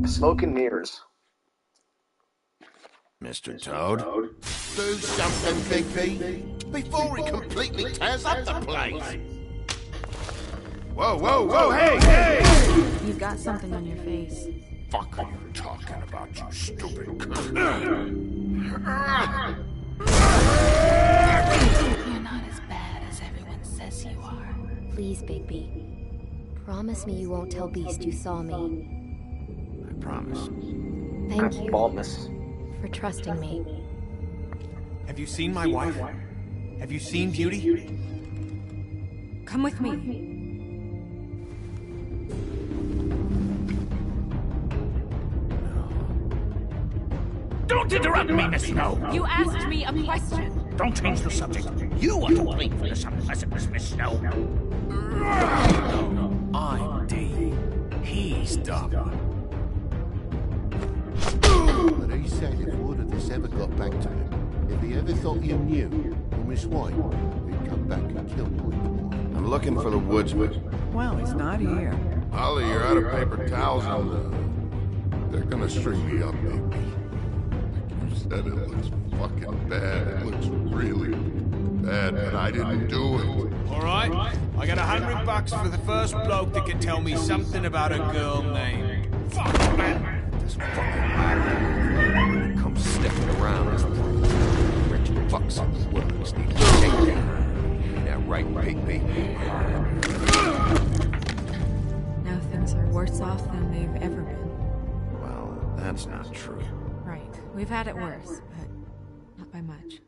Smoke and mirrors. Mr. Toad? Do something, Bigby, before he completely tears up the place. Whoa, whoa, whoa, hey! You've got something on your face. Fuck are you talking about, you stupid cunt? You're not as bad as everyone says you are. Please, Bigby. Promise me you won't tell Beast you saw me. I promise. Thank you Baldness. for trusting me. Have you seen my wife? Have you seen Beauty? Come with me. Don't interrupt me, Miss Snow! You asked me a question. Don't change the subject. You are to blame for this unpleasantness, Miss Snow. I'm D. He's dumb. But he said if word of this ever got back to him, if he ever thought you knew, or Miss White, he'd come back and kill Point. I'm looking for the woodsman. Well, he's not here. Ollie, you're out of paper towels and they're gonna string me up, baby. Like you said, it looks fucking bad. It looks really bad, but I didn't do it. Alright, I got $100 for the first bloke that can tell me something about a girl named... Fuck, man! This fucking come sniffing around as the rich fucks in the woods need to take down. That right, Bigby? Now things are worse off than they've ever been. Well, that's not true. Right. We've had it worse, but not by much.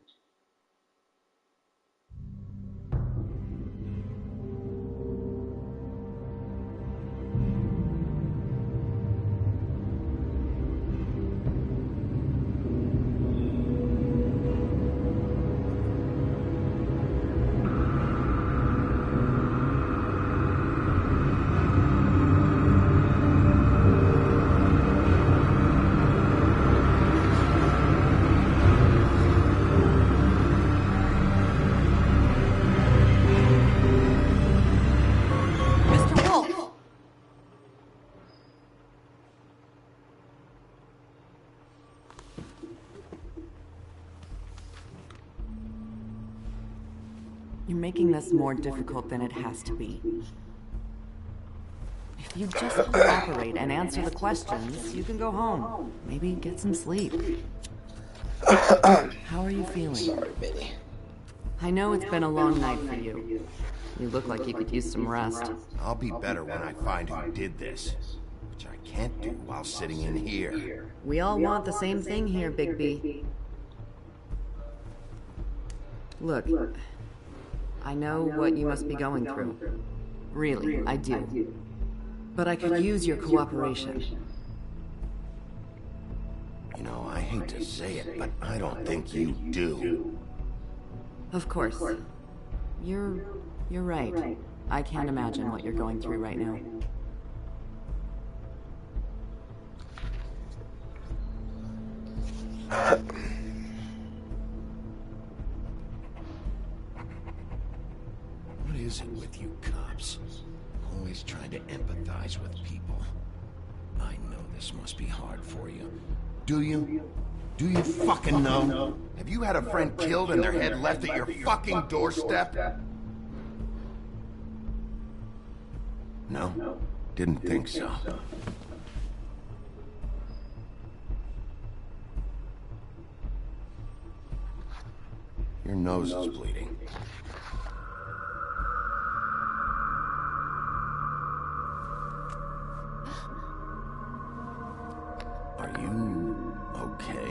You're making this more difficult than it has to be. If you just cooperate and answer the questions, you can go home. Maybe get some sleep. How are you feeling? Sorry, Billy. I know it's been a long night for you. You look like you could use some rest. I'll be better when I find who did this, which I can't do while sitting in here. We all want the same thing here, Bigby. Look, I know what you must be going through. Really, I do. But I could use your cooperation. You know, I hate to say it, but I don't think you do. Of course. You're right. I can't imagine what you're going through right now. What is it with you cops? Always trying to empathize with people. I know this must be hard for you. Do you? Do you fucking know? Have you had a friend killed and their head left at your fucking doorstep? No? Didn't think so. Your nose is bleeding. Are you okay?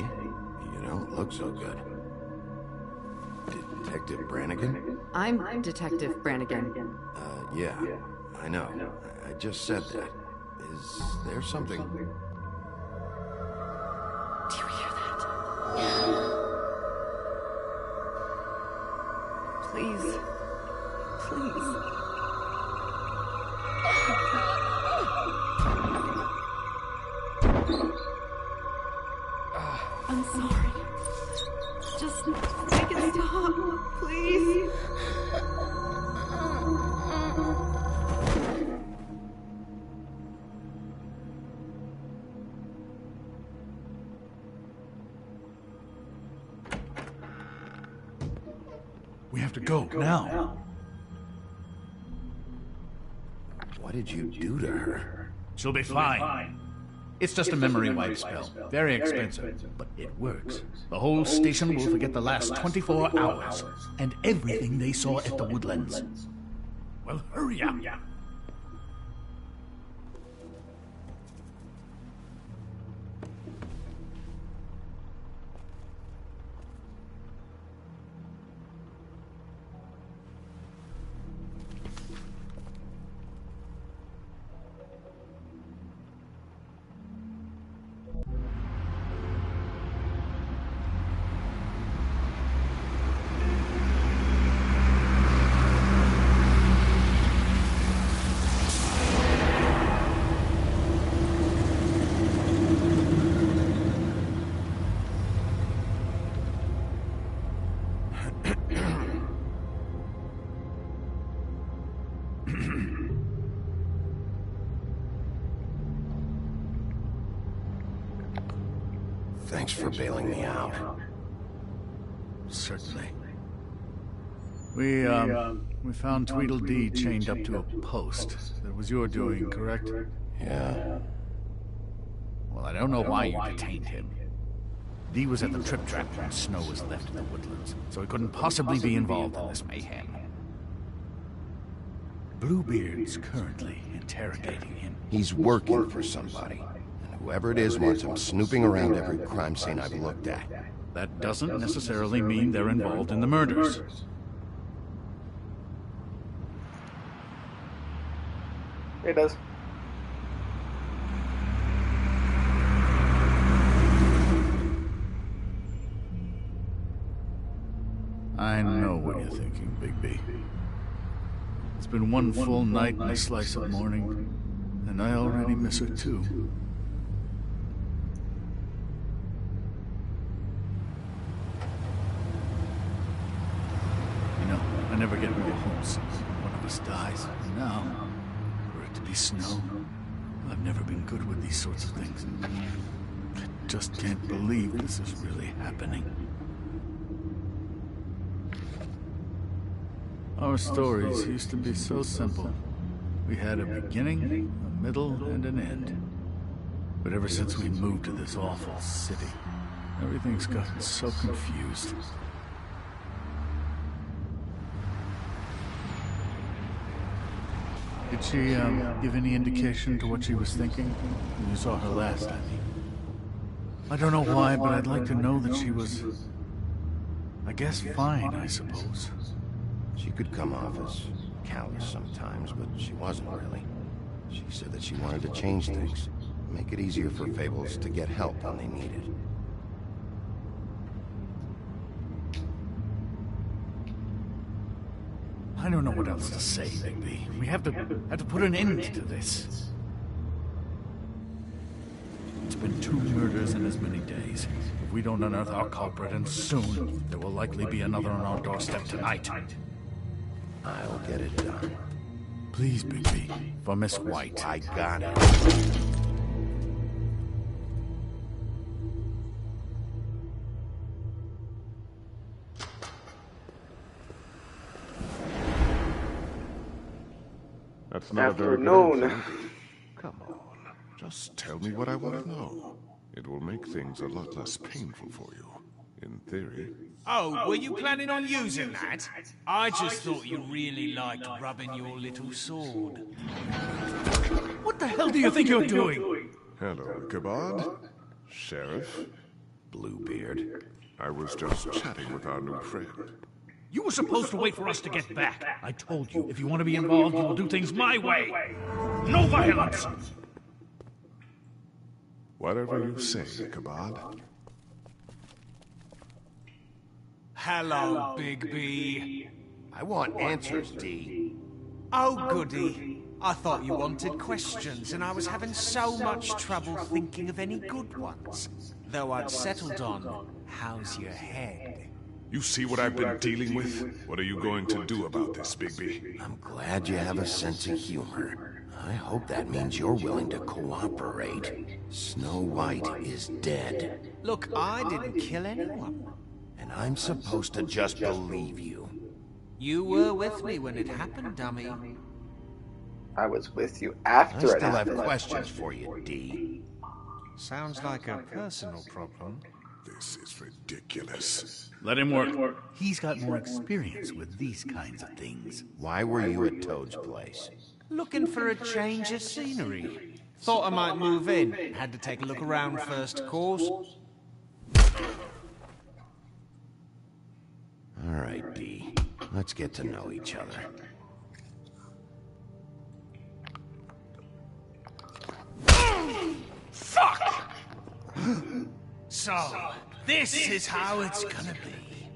You don't look so good. Detective Brannigan? I'm Detective Brannigan. Yeah, I know. I just said that. Is there something... Do you hear that? Please. Please. I'm sorry. Just make it stop, please. We have to go, now. What did you do to her? She'll be fine. It's just a memory wipe spell. Very expensive, but it works. The whole station will forget the last 24 hours, and everything they saw at the Woodlands. Well, hurry up. Thanks for bailing me out. Certainly. We found Tweedledee chained up to a post. That was your doing, correct? Yeah. Well, I don't know why you detained him. Dee was at the Trip Trap when Snow was left in the Woodlands, so he couldn't possibly be involved in this mayhem. Bluebeard's currently interrogating him. He's working for somebody. And whoever it is wants him snooping around every crime scene I've looked at. That doesn't necessarily mean they're involved in the murders. It does. I know what you're thinking, Bigby. It's been one full night and a slice of morning, and I already miss her too. You know, I never get real homesick when one of us dies. And now, for it to be Snow, I've never been good with these sorts of things. I just can't believe this is really happening. Our stories used to be so simple. We had a beginning, a middle, and an end. But ever since we moved to this awful city, everything's gotten so confused. Did she, give any indication to what she was thinking when you saw her last, I mean? I don't know why, but I'd like to know that she was, I guess, fine, I suppose. She could come off as callous sometimes, but she wasn't really. She said that she wanted to change things, make it easier for Fables to get help when they need it. I don't know what else to say, Bigby. We have to put an end to this. It's been 2 murders in as many days. If we don't unearth our culprit, and soon, there will likely be another on our doorstep tonight. I'll get it done. Please, Bigby. For Miss White. I got it. That's not Afternoon. a very good answer. Come on. Just tell me what I want to know. It will make things a lot less painful for you. In theory. Oh, were you planning on using that? I just thought you really liked rubbing your little sword. What the hell do you think you're doing? Hello, Ichabod. Sheriff. Bluebeard. I was just chatting with our new friend. You were supposed to wait for us to get back. I told you, if you want to be involved, you will do things my way. No violence! Whatever you say, Ichabod. Hello, Bigby. I want answers, Dee. Oh, goody. I thought you wanted questions, and I was having so much trouble thinking of any good ones. Though I'd settled on, how's your head? You see what I've been dealing with? What are you going to do about this, Bigby? I'm glad you have a sense of humor. I hope that means you're willing to cooperate. Snow White is dead. Look, I didn't kill anyone. And I'm supposed to just believe you. You were with me when it happened, dummy. I was with you I after it still have happened. questions for you, D. Sounds like a personal problem. This is ridiculous. Let him work. He's got more experience with these kinds of things. Why were you at Toad's place? Looking for a change of scenery. Thought I might move in. Had to take a look around first, of course. All right, D. Let's get to know each other. Fuck! So, this is how it's gonna be.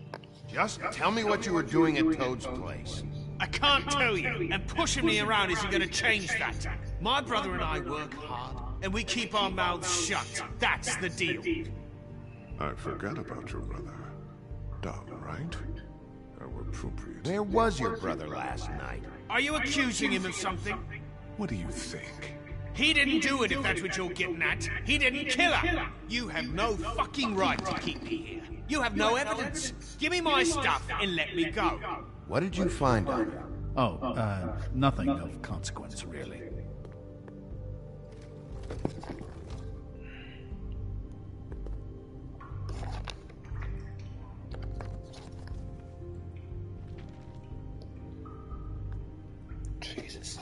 Just tell me what you were doing at Toad's place. I can't tell you, and pushing me around isn't gonna change that. My brother and I work hard, and we keep our mouths shut. That's the deal. I forgot about your brother. Dom, right? How appropriate. Where was your brother last night? Are you accusing him of something? What do you think? He didn't do it, if that's what you're getting at. He didn't kill her. You have no fucking right to keep me here. You have no evidence. Give me my stuff and let me go. What did you find on her? Oh, nothing of consequence, really. Jesus.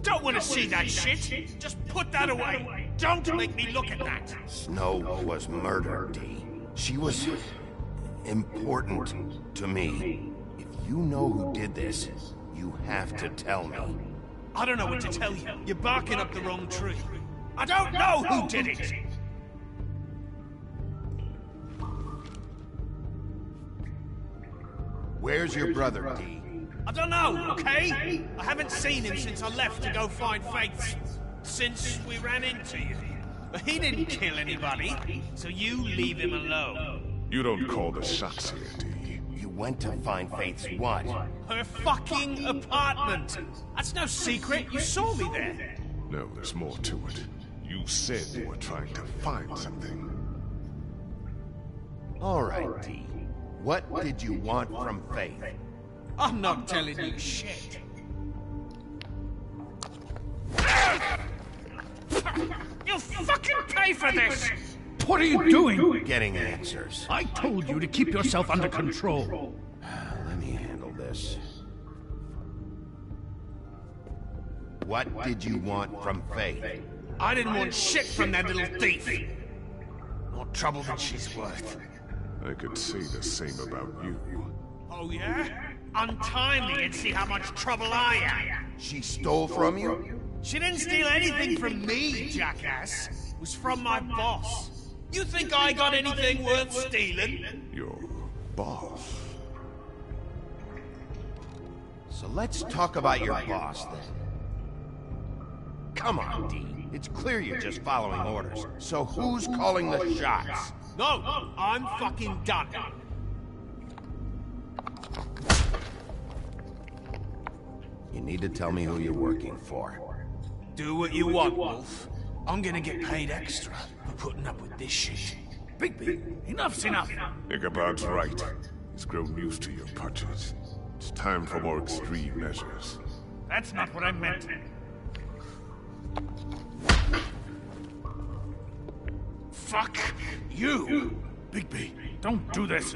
Don't want to see that shit. Just put that away. Don't make me look at that. Snow was murdered, D. She was important to me. If you know who did this, you have to tell me. I don't know what to tell you. You're barking up the wrong tree. I don't know who did it. Where's your brother, D? I don't know, okay? I haven't seen him since I left to go find Faith. Since we ran into you. But he didn't kill anybody, so you leave him alone. You don't call the shots here, D. You went to find Faith's what? Her fucking apartment. That's no secret. You saw me there. No, there's more to it. You said you were trying to find something. All right, D. What did you want from Faith? I'm not telling you shit. You'll fucking pay for this! What are you doing? Getting answers. I told you to keep yourself under control. Let me handle this. What did you want from Faith? I didn't want shit from that little thief. More trouble than she's worth. I could say the same about you. Oh yeah? Untie me and see how much trouble I am. She stole from you? She didn't steal anything from me, jackass. It was from my boss. You think I got anything worth stealing? Your boss? So let's talk about your boss, then. Come on, D. It's clear you're just following orders. So who's calling the shots? No, I'm fucking done. You need to tell me who you're working for. Do what you want, Wolf. I'm gonna get paid extra for putting up with this shit. Bigby, enough's enough. Ichabod's right. He's grown used to your punches. It's time for more extreme measures. That's not what I meant. Fuck you! Bigby, don't do this.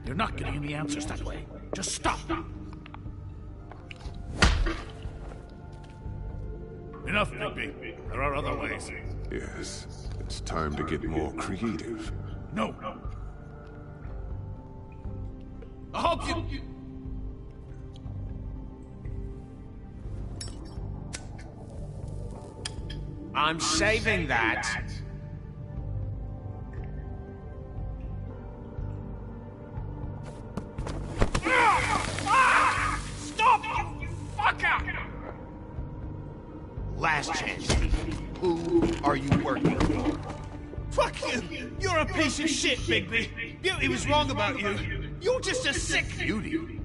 You're not getting any answers that way. Just stop. Enough, Bigby. There are other ways. Yes, it's time to get more creative. No. I hope you... I'm saving that. Stop, you fucker! Last chance. Who are you working for? Fuck you! You're a piece of shit, Bigby. Beauty was wrong about you. You're just a sick... Beauty?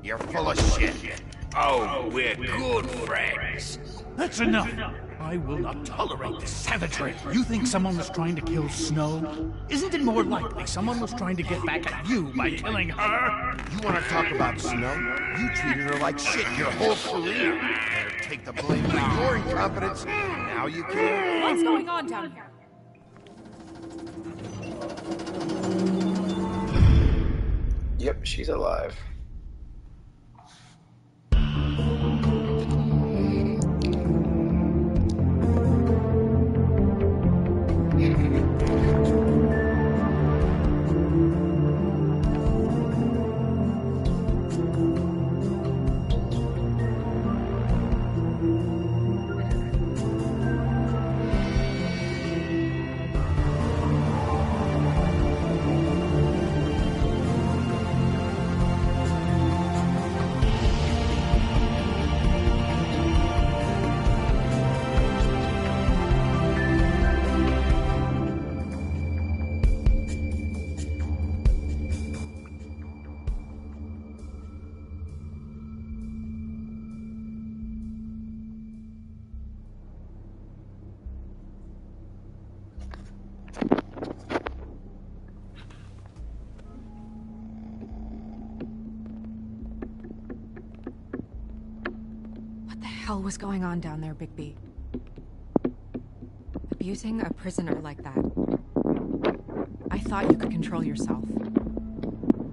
You're full of shit. Oh, we're good friends. That's enough. I will not tolerate this savagery. You think someone was trying to kill Snow? Isn't it more likely someone was trying to get back at you by killing her? You want to talk about Snow? You treated her like shit your whole career. Let her take the blame for your incompetence. Now you care? What's going on down here? Yep, she's alive. What the hell was going on down there, Bigby? Abusing a prisoner like that. I thought you could control yourself.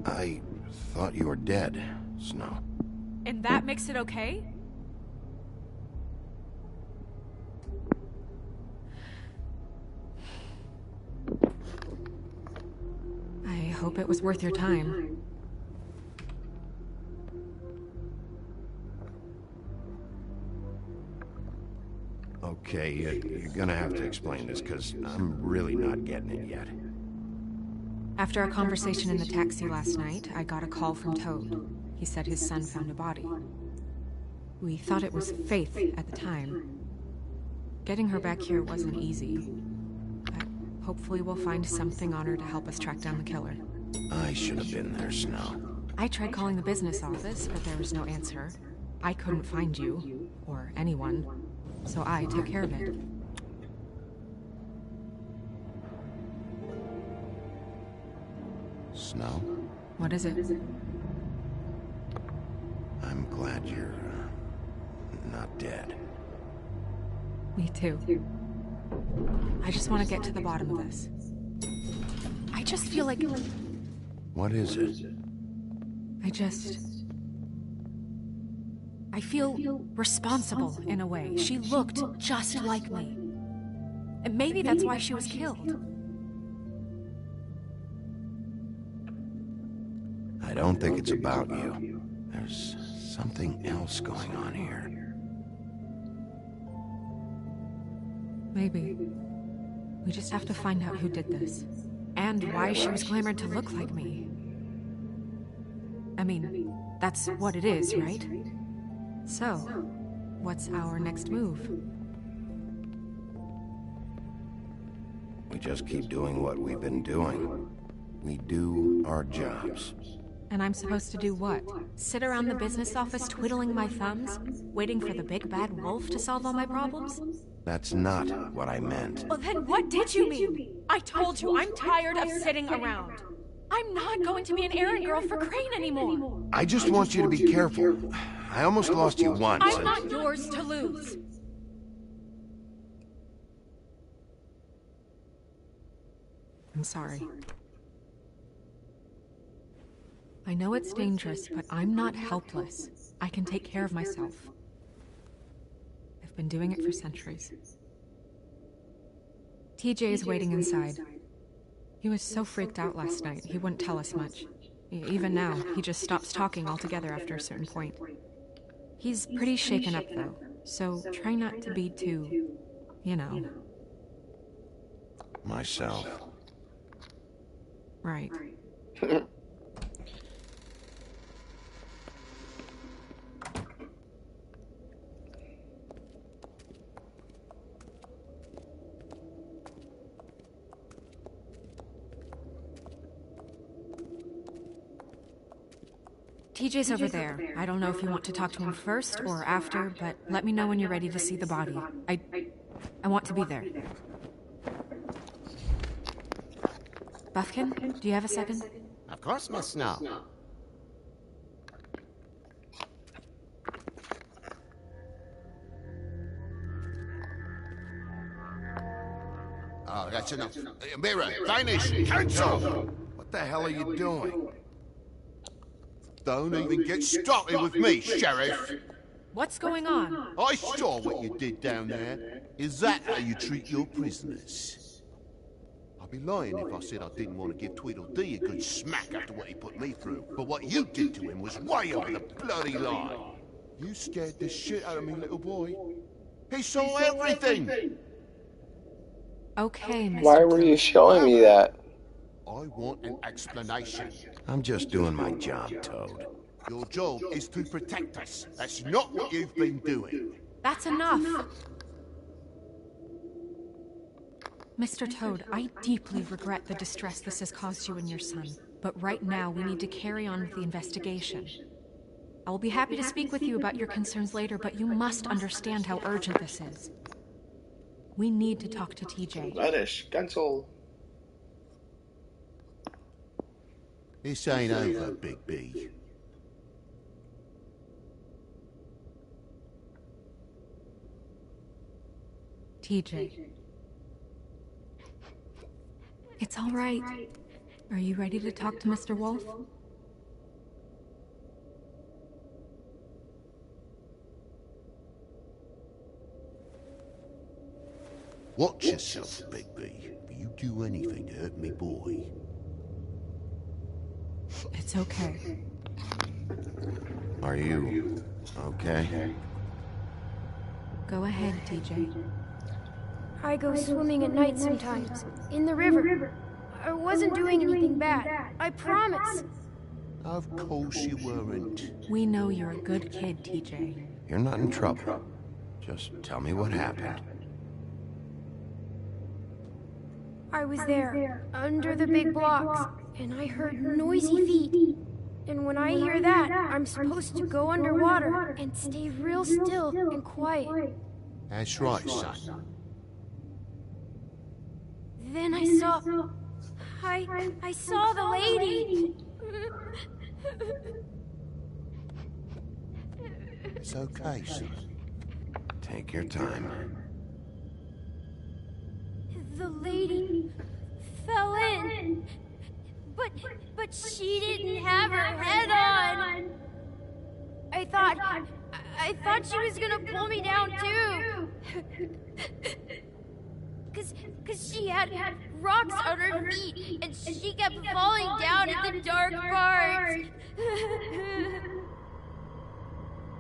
I thought you were dead, Snow. And that makes it okay? I hope it was worth your time. Okay, you're gonna have to explain this, because I'm really not getting it yet. After our conversation in the taxi last night, I got a call from Toad. He said his son found a body. We thought it was Faith at the time. Getting her back here wasn't easy. But hopefully we'll find something on her to help us track down the killer. I should have been there, Snow. I tried calling the business office, but there was no answer. I couldn't find you, or anyone, so I took care of it. Snow? What is it? I'm glad you're not dead. Me too. I just want to get to the bottom of this. I just feel like... What is it? I feel responsible in a way. She looked just like me. And maybe that's why she was killed. I don't think it's about you. There's something else going on here. Maybe. We just have to find out who did this. And why she was glamored to look like me. I mean, that's what it is, right? So, what's our next move? We just keep doing what we've been doing. We do our jobs. And I'm supposed to do what? Sit around the business office twiddling my thumbs, waiting for the big bad wolf to solve all my problems? That's not what I meant. Well, then what did you mean? I told you I'm tired of sitting around. I'm not going to be an errand girl for Crane anymore. I just want you to be careful. I almost lost you once. I'm not yours to lose. I'm sorry. I know it's dangerous, but I'm not helpless. I can take care of myself. I've been doing it for centuries. TJ is waiting inside. He was so freaked out last night, he wouldn't tell us much. Even now, he just stops talking altogether after a certain point. He's pretty shaken up, though, so try not to be too, you know. Myself. Right. TJ's over there. I don't know if you want to talk to him first or after, but let me know when you're ready to see the body. I want to be there. Buffkin, do you have a second? Of course, Miss Snow. Oh, that's enough. Mira, vanish! Cancel! What the hell are you doing? Don't even get started with me, Sheriff! What's going on? I saw what you did down there. Is that how you treat your prisoners? I'd be lying if I said I didn't want to give Tweedledee a good smack after what he put me through. But what you did to him was way over the bloody line. You scared the shit out of me, little boy. He saw everything! Okay, Mr. Why were you showing me that? I want an explanation. I'm just doing my job, Toad. Your job is to protect us. That's not what you've been doing. That's enough! Mr. Toad, I deeply regret the distress this has caused you and your son. But right now, we need to carry on with the investigation. I will be happy to speak with you about your concerns later, but you must understand how urgent this is. We need to talk to TJ. Vanish. Cancel. This ain't over, Big B. TJ. It's all right. Are you ready to talk to Mr. Wolf? Watch yourself, Big B. If you do anything to hurt me boy. It's okay. Are you okay? Go ahead, TJ. I go swimming at night sometimes, in the river. I wasn't doing anything bad. I promise. Of course you weren't. We know you're a good kid, TJ. You're not in trouble. Just tell me what happened. I was there, under the big blocks, and I heard noisy feet. And when I hear that, I'm supposed to go underwater and stay real still and quiet. That's right, son. Then I saw the lady. It's okay, son. Take your time. The lady fell in. But she didn't have her head on. I thought she was gonna pull me down too. Cause she had rocks on her feet and she kept falling down in the dark parts.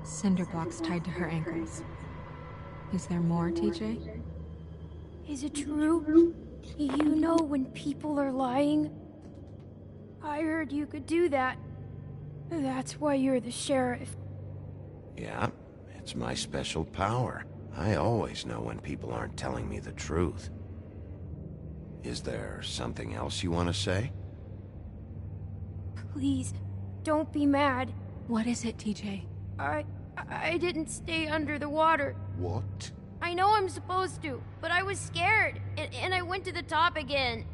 Cinder blocks tied to her ankles. Is there more, TJ? Is it true? You know when people are lying? I heard you could do that. That's why you're the sheriff. Yeah, it's my special power. I always know when people aren't telling me the truth. Is there something else you want to say? Please, don't be mad. What is it, TJ? I didn't stay under the water. What? I know I'm supposed to, but I was scared, and I went to the top again.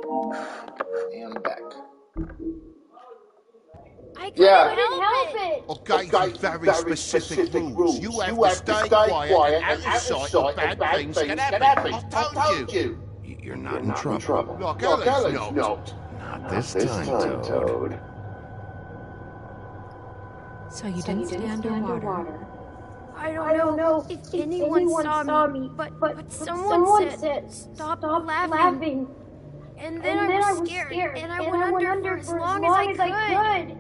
And back. I couldn't help it. Okay, very specific rules. You have to stay quiet and out of sight or bad things can happen. I told you. You're not in trouble. Like Ellie's not. Not this time, Toad. So you didn't stay underwater. I don't know if anyone saw me, but someone said, stop laughing. And then I was scared, and I went under for as long as I could.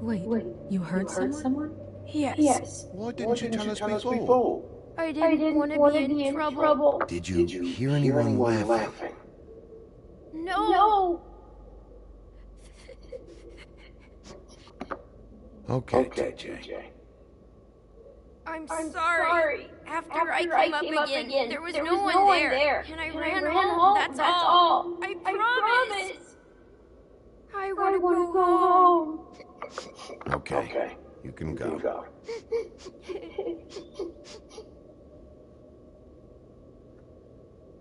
Wait, you heard someone? Yes. Why didn't you tell us before? I didn't want to be in trouble. Did you hear anyone laughing? No. Okay, TJ. I'm sorry. After I came up again, there was no one there. And I ran home, that's all. I promise. I want to go home. Okay, you can go.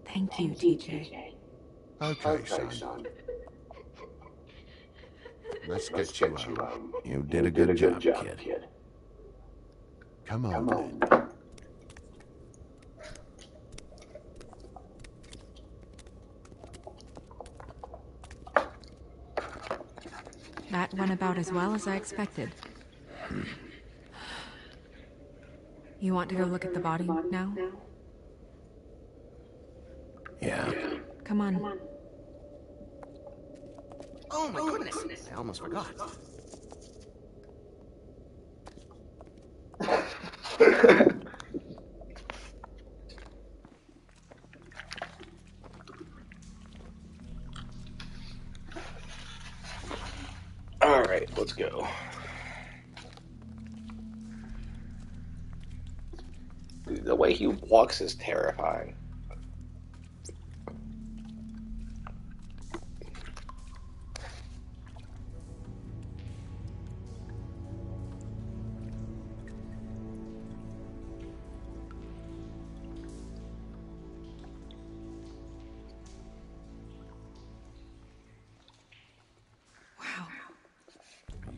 Thank you, TJ. Okay, son. Let's get you home. You did a good job, kid. Come on, then. That went about as well as I expected. You want to go look at the body now? Yeah. Come on. Oh my goodness, I almost forgot. All right, let's go. Dude, the way he walks is terrifying.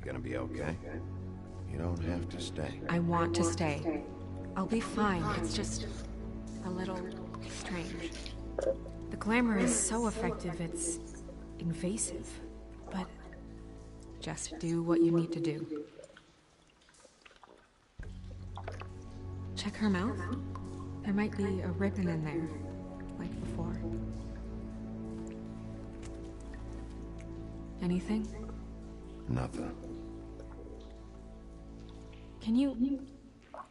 Gonna be okay? You don't have to stay. I want to stay. I'll be fine. It's just a little strange. The glamour is so effective, it's invasive. But just do what you need to do. Check her mouth. There might be a ribbon in there, like before. Anything? Nothing. Can you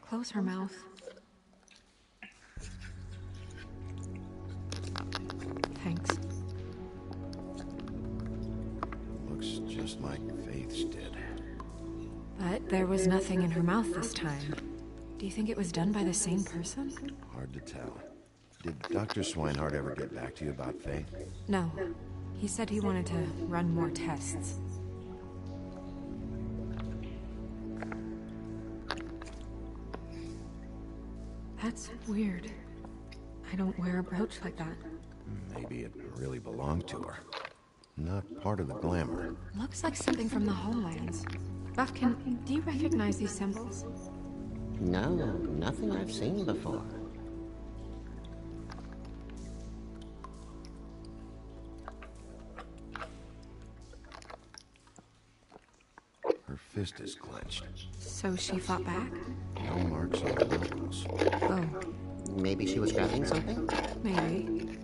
close her mouth? Thanks. Looks just like Faith's did. But there was nothing in her mouth this time. Do you think it was done by the same person? Hard to tell. Did Dr. Swinehart ever get back to you about Faith? No. He said he wanted to run more tests. That's weird. I don't wear a brooch like that. Maybe it really belonged to her. Not part of the glamour. Looks like something from the homelands. Buffkin, do you recognize these symbols? No, nothing I've seen before. Her fist is clenched. So she fought back? No marks on the knuckles. Oh. Maybe she was grabbing something? Maybe.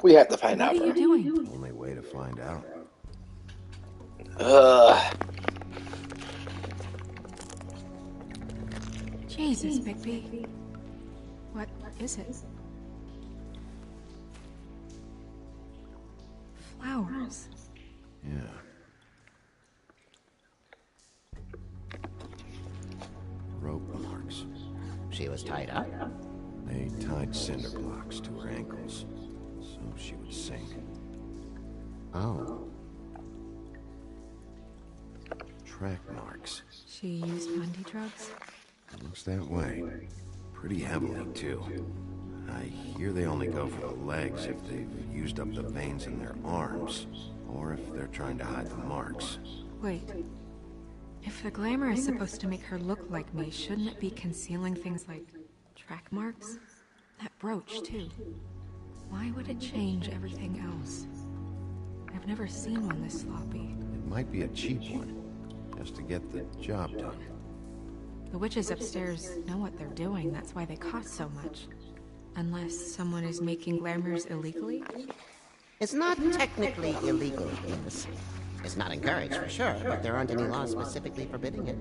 We have to find out. What are you doing? Only way to find out. Jesus, Bigby. What is it? Flowers. Yeah. Rope marks. She was tied up? They tied cinder blocks to her ankles, so she would sink. Oh. Track marks. She used Bundy drugs? Looks that way. Pretty heavily, too. I hear they only go for the legs if they've used up the veins in their arms, or if they're trying to hide the marks. Wait. If the glamour is supposed to make her look like me, shouldn't it be concealing things like track marks? That brooch, too. Why would it change everything else? I've never seen one this sloppy. It might be a cheap one, just to get the job done. The witches upstairs know what they're doing, that's why they cost so much. Unless someone is making glamours illegally? It's not technically illegal, Liz. It's not encouraged, for sure, but there aren't any laws specifically forbidding it.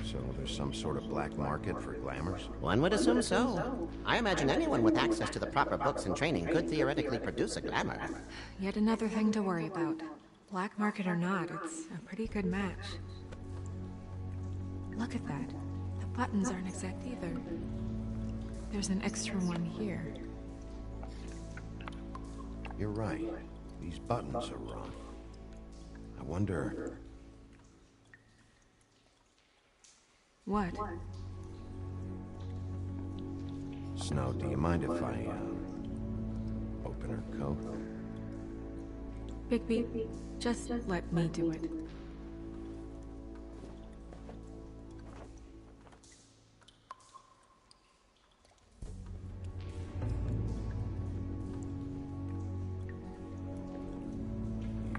So there's some sort of black market for glamours? One would assume so. I imagine anyone with access to the proper books and training could theoretically produce a glamour. Yet another thing to worry about. Black market or not, it's a pretty good match. Look at that. The buttons aren't exact either. There's an extra one here. You're right. These buttons are wrong. I wonder... What? Snow, do you mind if I, open her coat? Bigby, just let me do it.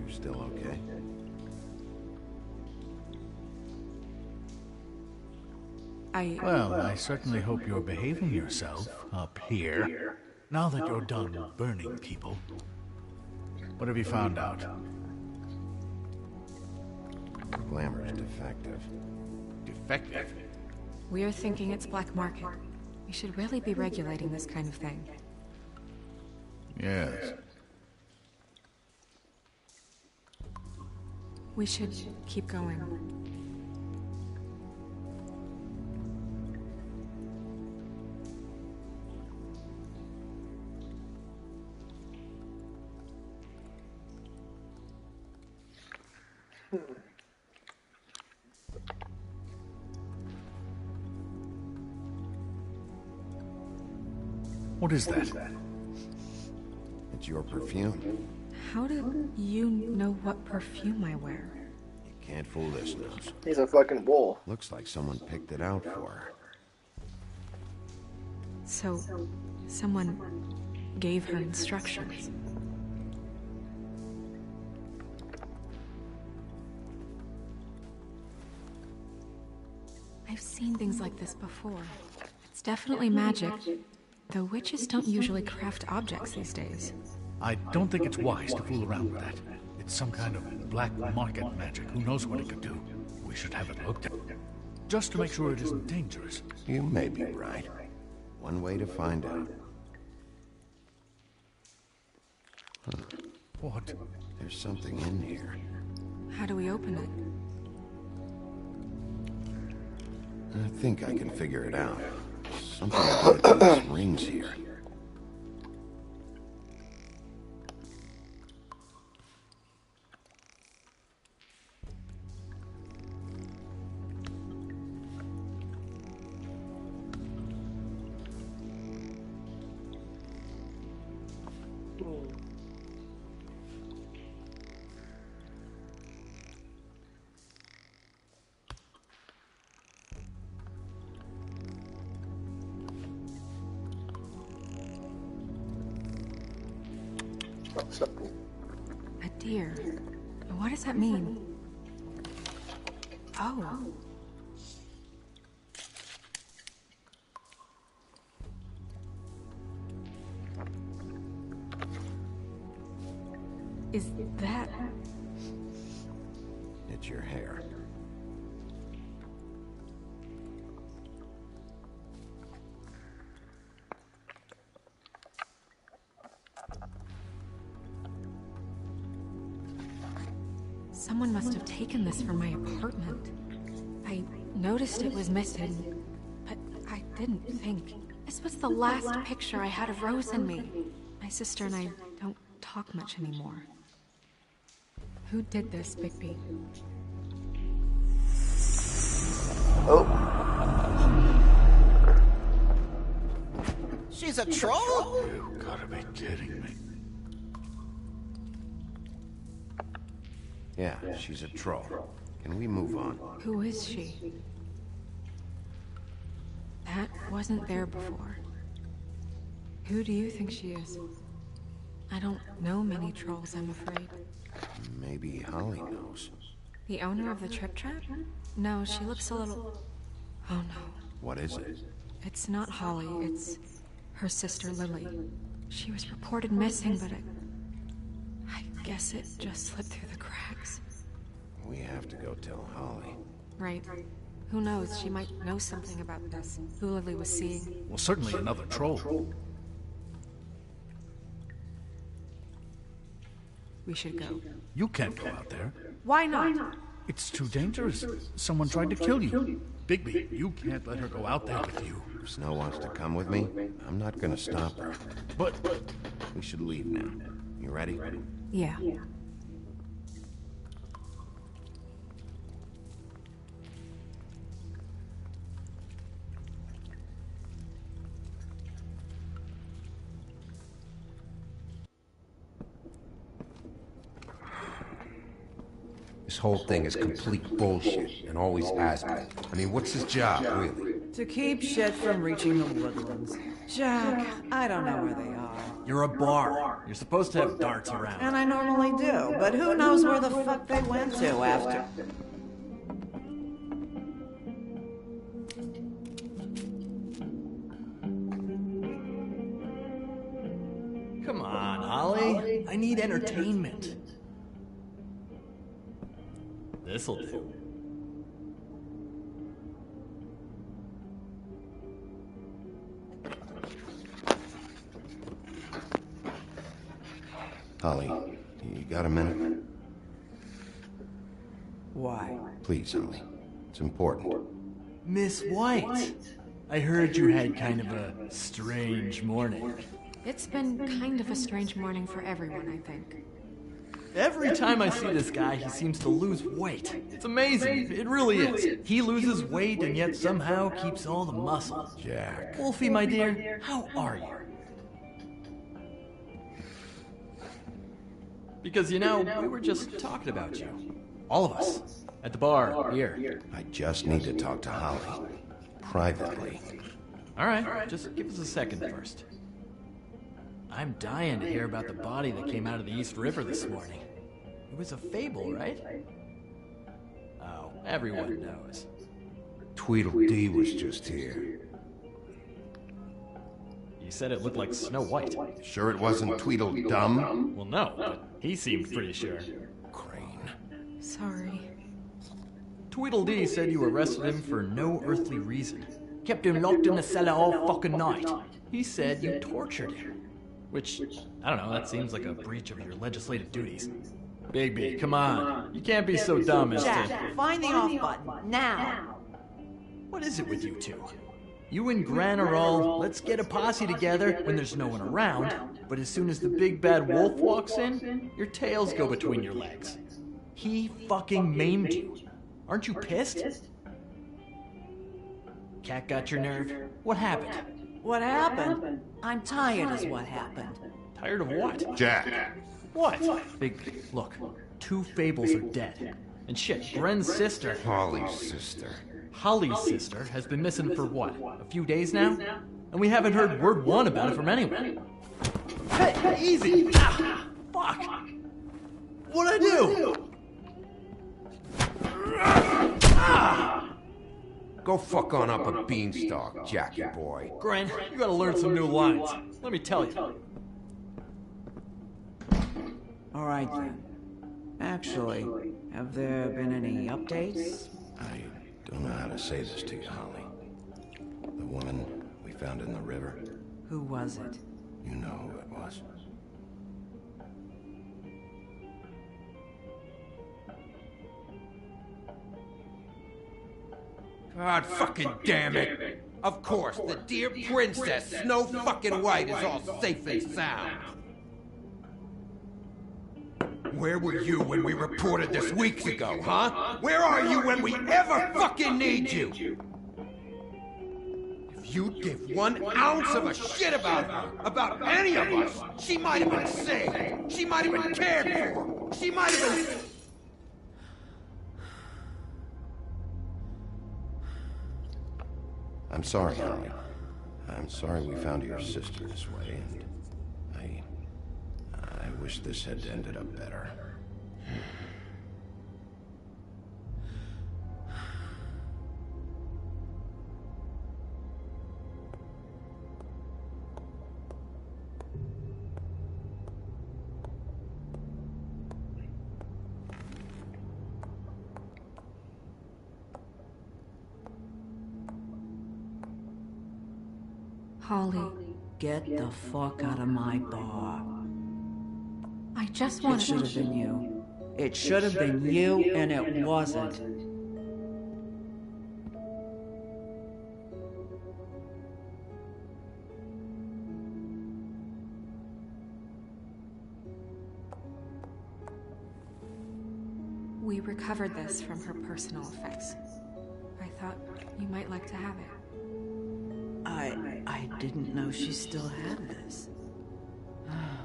You still okay? Well, I certainly hope you're behaving yourself up here, now that you're done burning people. What have you found out? The glamour's defective. Defective? We're thinking it's black market. We should really be regulating this kind of thing. Yes. We should keep going. What is that? It's your perfume. How do you know what perfume I wear? You can't fool this nose. He's a fucking bull. Looks like someone picked it out for her. So, someone gave her instructions. I've seen things like this before. It's definitely magic. Though witches don't usually craft objects these days. I don't think it's wise to fool around with that. It's some kind of black market magic. Who knows what it could do? We should have it looked at. Just to make sure it isn't dangerous. You may be right. One way to find out. Huh. What? There's something in here. How do we open it? I think I can figure it out. Something about these rings here. A deer. What does that mean? Oh. Is that... It's your hair. Someone must have taken this from my apartment. I noticed it was missing, but I didn't think. This was the last picture I had of Rose and me. My sister and I don't talk much anymore. Who did this, Bigby? Oh. a troll? You gotta be kidding me. Yeah, she's a troll. Can we move on? Who is she? That wasn't there before. Who do you think she is? I don't know many trolls, I'm afraid. Maybe Holly knows. The owner of the Trip Trap? No, she looks a little... Oh no. What is it? It's not Holly, it's her sister Lily. She was reported missing, but I guess it just slipped through the cracks. We have to go tell Holly. Right. Who knows, she might know something about this. Who Lily was seeing. Well, certainly another troll. We should go. You can't go out there. Why not? It's too dangerous. Someone tried to kill you. Bigby, you can't let her go out there with you. If Snow wants to come with me, I'm not gonna stop her. But... We should leave now. You ready? Yeah. This whole thing is complete bullshit, and always has been. I mean, what's his job, really? To keep shit from reaching the woodlands. Jack, I don't know where they are. You're a bar. You're supposed to have darts around. And I normally do, but who knows where the fuck they went to after... Come on, Holly. I need entertainment. This'll do. Holly, you got a minute? Why? Please, Holly. It's important. Miss White, I heard you had kind of a strange morning. It's been kind of a strange morning for everyone, I think. Every time I see this guy, he seems to lose weight. It's amazing. It really is. He loses weight and yet somehow keeps all the muscle. Jack. Wolfie, my dear, how are you? Because, you know, we were just talking about you. All of us. At the bar, here. I just need to talk to Holly. Privately. Alright, just give us a second first. I'm dying to hear about the body that came out of the East River this morning. It was a fable, right? Oh, everyone knows. Tweedledee was just here. You said it looked like Snow White. Sure it wasn't Tweedledum? Well, no, but he seemed pretty sure. Crane. Sorry. Tweedledee said you arrested him for no earthly reason. Kept him locked in the cellar all fucking night. He said you tortured him. Which, I don't know, that seems like a breach of your legislative duties. Bigby, come on. You can't be so dumb as Jack, to... find the off button, now! What is it with you two? You and Gran are all, let's get a posse together when there's no one around, but as soon as the big bad wolf walks in, your tails go between your legs. He fucking maimed you. Aren't you pissed? Cat got your nerve? What happened? What happened? I'm tired is what happened. Tired of what? Jack. What? Big, look, 2 fables are dead. And shit, Bren's sister... Holly's sister. Holly's sister has been missing for what, a few days now? And we haven't heard word one about it from anyone. Hey, easy! Ah, fuck! What'd I do? Go fuck on up a beanstalk, Jackie boy. Gran, you gotta learn some new lines. Let me tell you. All right, then. Actually, have there been any updates? I don't know how to say this to you, Holly. The woman we found in the river. Who was it? You know who it was. God fucking damn it! Of course, the dear princess, Snow fucking White, is all safe and sound. Where were you when we reported this weeks ago, huh? Where are you when we ever fucking need you? If you'd give 1 ounce of a shit about her, about any of us. She might have been saved. She might have been cared for. She might have been... I'm sorry, Holly. I'm sorry we found your sister this way, and I wish this had ended up better. Holly, Get the fuck out of my bar. I just It wanted should have been you. It should have been you, and it wasn't. We recovered this from her personal effects. I thought you might like to have it. I didn't know she still had this.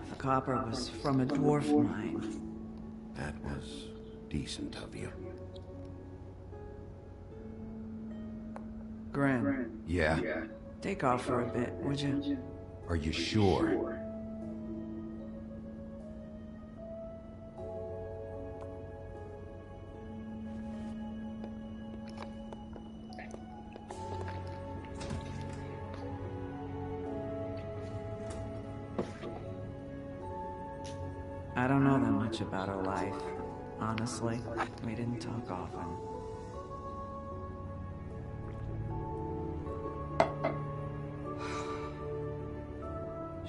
The copper was from a dwarf mine. That was decent of you. Gren. Yeah? Take off for a bit, would you? Are you sure? I don't know that much about her life. Honestly, we didn't talk often.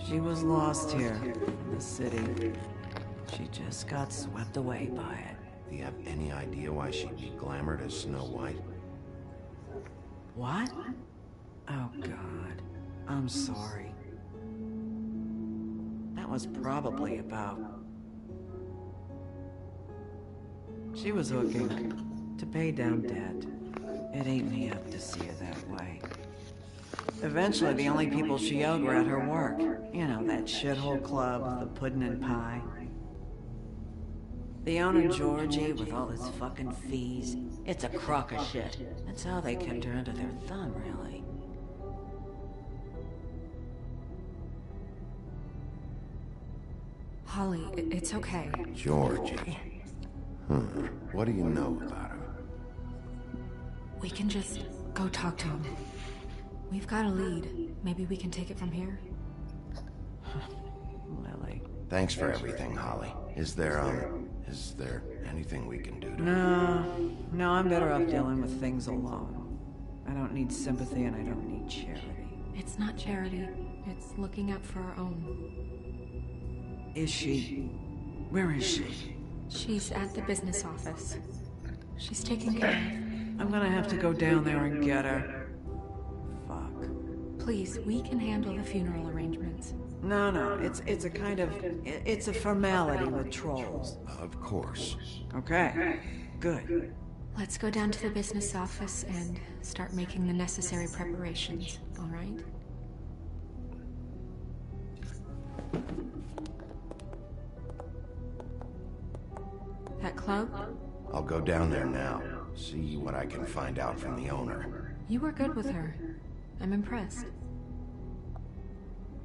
She was lost here in the city. She just got swept away by it. Do you have any idea why she'd be glamored as Snow White? What? Oh, God. I'm sorry. That was probably about... She was hooking to pay down debt. It ate me up to see her that way. Eventually, the only people she owed were at her work. You know, that shithole club, the Puddin' and Pie. The owner, Georgie, with all his fucking fees. It's a crock of shit. That's how they kept her under their thumb, really. Holly, it's okay. Georgie. What do you know about her? We can just go talk to him. We've got a lead. Maybe we can take it from here? Lily. Thanks for everything, Holly. Is there anything we can do to... No, I'm better off dealing with things alone. I don't need sympathy and I don't need charity. It's not charity. It's looking out for our own. Is she? Where is she? She's at the business office. She's taken care of. I'm gonna have to go down there and get her. Fuck. Please, we can handle the funeral arrangements. No, it's a kind of... It's a formality with trolls. Of course. Okay, good. Let's go down to the business office and start making the necessary preparations, all right? That club? I'll go down there now. See what I can find out from the owner. You were good with her. I'm impressed.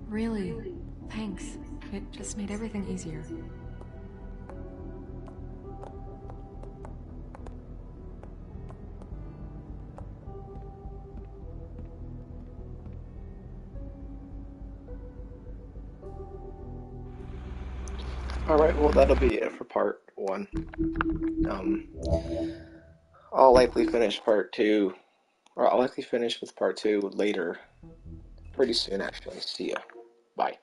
Really, thanks. It just made everything easier. Alright, well that'll be it for part 1. I'll likely finish part 2, or I'll likely finish with part 2 later. Pretty soon, actually. See ya. Bye.